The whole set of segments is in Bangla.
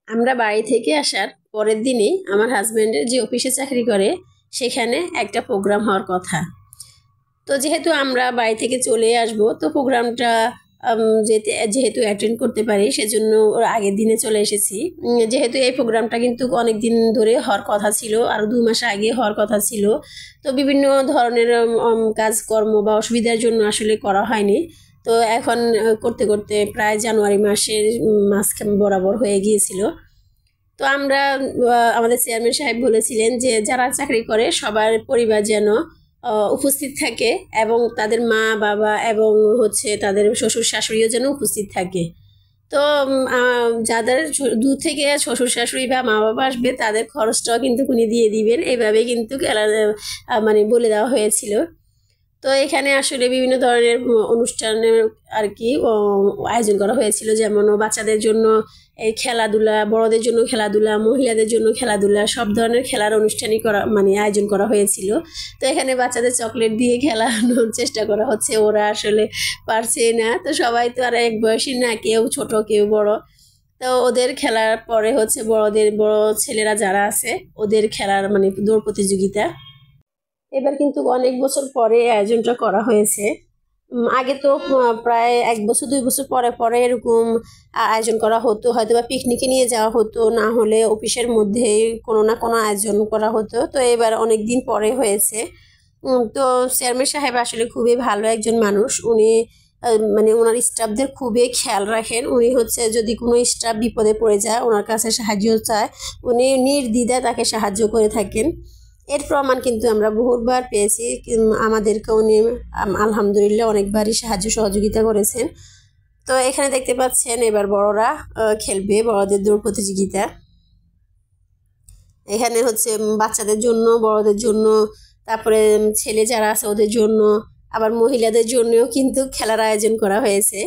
আমরা বাড়ি থেকে আসার পরের দিনই আমার হাজব্যান্ডের যে অফিসে চাকরি করে সেখানে একটা প্রোগ্রাম হওয়ার কথা। তো যেহেতু আমরা বাড়ি থেকে চলে আসব, তো প্রোগ্রামটা যেহেতু অ্যাটেন্ড করতে পারি সেজন্য ওর আগের দিনে চলে এসেছি। যেহেতু এই প্রোগ্রামটা কিন্তু অনেক দিন ধরে হওয়ার কথা ছিল, আরও 2 মাস আগে হওয়ার কথা ছিল। তো বিভিন্ন ধরনের কাজকর্ম বা অসুবিধার জন্য আসলে করা হয়নি। তো এখন করতে করতে প্রায় জানুয়ারি মাসের মাঝখান বরাবর হয়ে গিয়েছিল। তো আমরা আমাদের চেয়ারম্যান সাহেব বলেছিলেন যে যারা চাকরি করে সবার পরিবার যেন উপস্থিত থাকে এবং তাদের মা বাবা এবং হচ্ছে তাদের শ্বশুর শাশুড়িও যেন উপস্থিত থাকে। তো যাদের দূর থেকে শ্বশুর শাশুড়ি বা মা বাবা আসবে তাদের খরচটাও কিন্তু উনি দিয়ে দিবেন, এইভাবে কিন্তু মানে বলে দেওয়া হয়েছিল। তো এখানে আসলে বিভিন্ন ধরনের অনুষ্ঠানের আর কি আয়োজন করা হয়েছিল, যেমন বাচ্চাদের জন্য এই খেলাধুলা, বড়দের জন্য খেলাধুলা, মহিলাদের জন্য খেলাধুলা, সব ধরনের খেলার অনুষ্ঠানই মানে আয়োজন করা হয়েছিল। তো এখানে বাচ্চাদের চকলেট দিয়ে খেলানোর চেষ্টা করা হচ্ছে, ওরা আসলে পারছে না। তো সবাই তো আর এক বয়সী না, কেউ ছোট কেউ বড়। তো ওদের খেলার পরে হচ্ছে বড় ছেলেরা যারা আছে ওদের খেলার মানে দৌড় প্রতিযোগিতা। এবার কিন্তু অনেক বছর পরে আয়োজনটা করা হয়েছে। আগে তো প্রায় 1 বছর 2 বছর পরে পরে এরকম আয়োজন করা হতো, হয়তো বা পিকনিকে নিয়ে যাওয়া হতো, না হলে অফিসের মধ্যে কোনো না কোনো আয়োজন করা হতো। তো এবার অনেক দিন পরে হয়েছে। তো চেয়ারম্যান সাহেব আসলে খুবই ভালো একজন মানুষ। উনি মানে ওনার স্টাফদের খুবই খেয়াল রাখেন। উনি হচ্ছে যদি কোনো স্টাফ বিপদে পড়ে যায় ওনার কাছে সাহায্য চায়, উনি নির্দ্বিধায় তাকে সাহায্য করে থাকেন। এর প্রমাণ কিন্তু আমরা বহুবার পেয়েছি। আমাদেরকে উনি আলহামদুলিল্লাহ অনেকবারই সাহায্য সহযোগিতা করেছেন। তো এখানে দেখতে পাচ্ছেন এবার বড়রা খেলবে, বড়দের দৌড় প্রতিযোগিতা। এখানে হচ্ছে বাচ্চাদের জন্য, বড়দের জন্য, তারপরে ছেলে যারা আছে ওদের জন্য, আবার মহিলাদের জন্যও কিন্তু খেলার আয়োজন করা হয়েছে।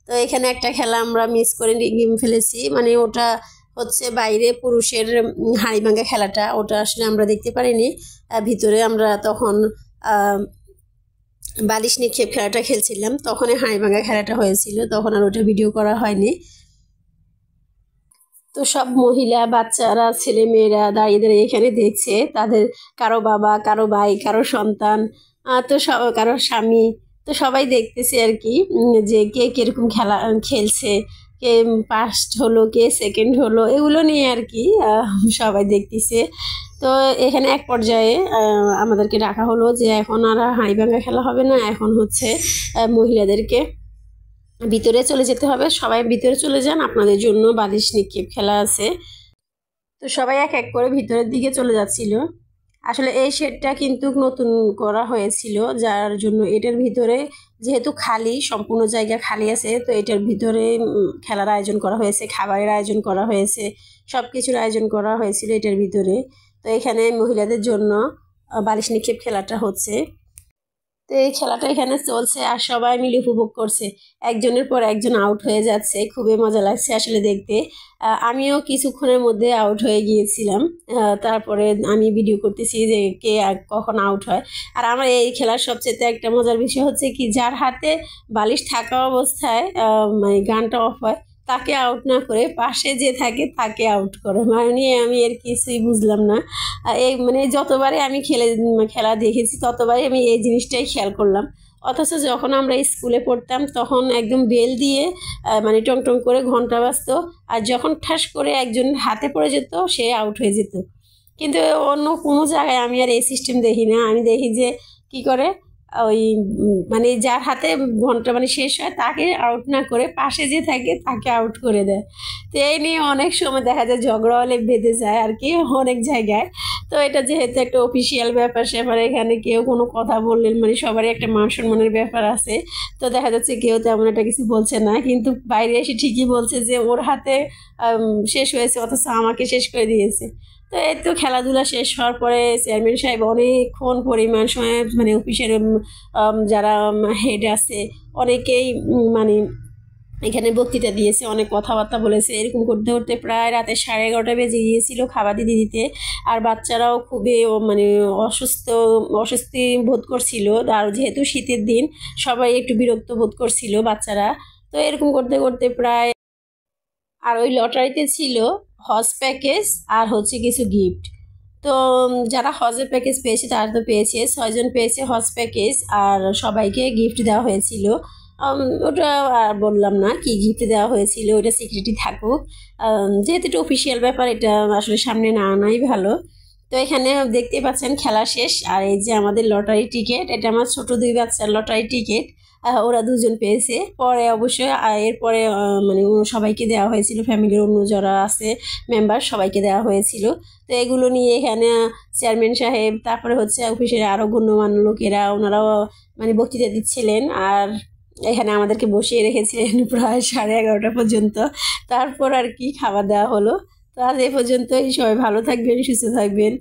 তো এখানে একটা খেলা আমরা মিস করে ফেলেছি, মানে ওটা হচ্ছে বাইরে পুরুষের হাঁড়ি ভাঙা খেলাটা, ওটা আসলে আমরা দেখতে পারিনি। ভিতরে আমরা তখন বালিশ নিক্ষেপ খেলাটা খেলছিলাম, তখন হাঁড়ি ভাঙা খেলাটা হয়েছিল, তখন আর ওটা ভিডিও করা হয়নি। তো সব মহিলা বাচ্চারা ছেলে মেয়েরা দাঁড়িয়ে দাঁড়িয়ে এখানে দেখছে, তাদের কারো বাবা, কারো ভাই, কারো সন্তান, তো সব কারো স্বামী, তো সবাই দেখতেছে আর কি যে কে কিরকম খেলা খেলছে, কে ফার্স্ট হলো, কে সেকেন্ড হলো, এগুলো নিয়ে আর কি সবাই দেখতেছে। তো এখানে এক পর্যায়ে আমাদেরকে ডাকা হলো যে এখন আর হাঁড়ি ভাঙা খেলা হবে না, এখন হচ্ছে মহিলাদেরকে ভিতরে চলে যেতে হবে, সবাই ভিতরে চলে যান, আপনাদের জন্য বালিশ নিক্ষেপ খেলা আছে। তো সবাই এক এক করে ভিতরের দিকে চলে যাচ্ছিল। আসলে এই শেডটা কিন্তু নতুন করা হয়েছিল, যার জন্য এটার ভিতরে যেহেতু খালি, সম্পূর্ণ জায়গা খালি আছে, তো এটার ভিতরে খেলার আয়োজন করা হয়েছে, খাবারের আয়োজন করা হয়েছে, সব কিছুর আয়োজন করা হয়েছিল এটার ভিতরে। তো এখানে মহিলাদের জন্য বালিশ নিক্ষেপ খেলাটা হচ্ছে। তো এই খেলাটা এখানে চলছে আর সবাই মিলে উপভোগ করছে, একজনের পর একজন আউট হয়ে যাচ্ছে, খুবই মজা লাগছে আসলে দেখতে। আমিও কিছুক্ষণের মধ্যে আউট হয়ে গিয়েছিলাম। তারপরে আমি ভিডিও করতেছি যে কে কখন আউট হয়। আর আমার এই খেলার সবচেয়ে একটা মজার বিষয় হচ্ছে কি, যার হাতে বালিশ থাকা অবস্থায় মানে গানটা অফ হয় তাকে আউট না করে পাশে যে থাকে তাকে আউট করে, মানে আমি এর কিছুই বুঝলাম না। এই মানে যতবারই আমি খেলা দেখেছি ততবারই আমি এই জিনিসটাই খেয়াল করলাম। অথচ যখন আমরা স্কুলে পড়তাম তখন একদম বেল দিয়ে মানে টং টং করে ঘন্টা বাজতো, আর যখন ঠাস করে একজন হাতে পড়ে যেত সে আউট হয়ে যেত। কিন্তু অন্য কোনো জায়গায় আমি আর এই সিস্টেম দেখি না। আমি দেখি যে কি করে ওই মানে যার হাতে ঘন্টা মানে শেষ হয় তাকে আউট না করে পাশে যে থাকে তাকে আউট করে দেয়। তো এই নিয়ে অনেক সময় দেখা যায় ঝগড়া হলে বেঁধে যায় আর কি অনেক জায়গায়। তো এটা যেহেতু একটা অফিসিয়াল ব্যাপার স্যাপার, এখানে কেউ কোনো কথা বললেন মানে সবারই একটা মান সম্মানের ব্যাপার আছে। তো দেখা যাচ্ছে কেউ তেমন একটা কিছু বলছে না, কিন্তু বাইরে এসে ঠিকই বলছে যে ওর হাতে শেষ হয়েছে অথচ আমাকে শেষ করে দিয়েছে। তো এই তো খেলাধুলা শেষ হওয়ার পরে চেয়ারম্যান সাহেব অনেকক্ষণ পরিমাণ সময় মানে অফিসের যারা হেড আছে অনেকেই মানে এখানে বক্তৃতা দিয়েছে, অনেক কথাবার্তা বলেছে। এরকম করতে করতে প্রায় রাতে 11:30 বেজে গিয়েছিল খাবার দিতে দিতে। আর বাচ্চারাও খুবই মানে অস্বস্তি বোধ করছিল, আর যেহেতু শীতের দিন সবাই একটু বিরক্ত বোধ করছিল বাচ্চারা। তো এরকম করতে করতে প্রায়, আর ওই লটারিতে ছিল হজ প্যাকেজ আর হচ্ছে কিছু গিফট। তো যারা হজের প্যাকেজ পেয়েছে তারা তো পেয়েছে, 6 জন পেয়েছে হজ প্যাকেজ আর সবাইকে গিফট দেওয়া হয়েছিল। ওটা আর বললাম না কি গিফট দেওয়া হয়েছিল, ওটা সিক্রেটই থাকুক। যেহেতু এটা অফিসিয়াল ব্যাপার, এটা আসলে সামনে না আনাই ভালো। তো এখানে দেখতে পাচ্ছেন খেলা শেষ, আর এই যে আমাদের লটারি টিকিট, এটা আমার ছোট 2 বাচ্চার লটারি টিকিট। ওরা 2 জন পেয়েছে। পরে অবশ্যই এরপরে মানে সবাইকে দেওয়া হয়েছিল, ফ্যামিলির অন্য যারা আছে মেম্বার সবাইকে দেওয়া হয়েছিল। তো এগুলো নিয়ে এখানে চেয়ারম্যান সাহেব, তারপরে হচ্ছে অফিসের আরও গণ্যমান্য লোকেরা, ওনারাও মানে বক্তৃতা দিচ্ছিলেন। আর এখানে আমাদেরকে বসিয়ে রেখেছিলেন প্রায় 11:30 পর্যন্ত। তারপর আর কি খাওয়া দাওয়া হলো। তো আজ এ পর্যন্তই, সবাই ভালো থাকবেন, সুস্থ থাকবেন।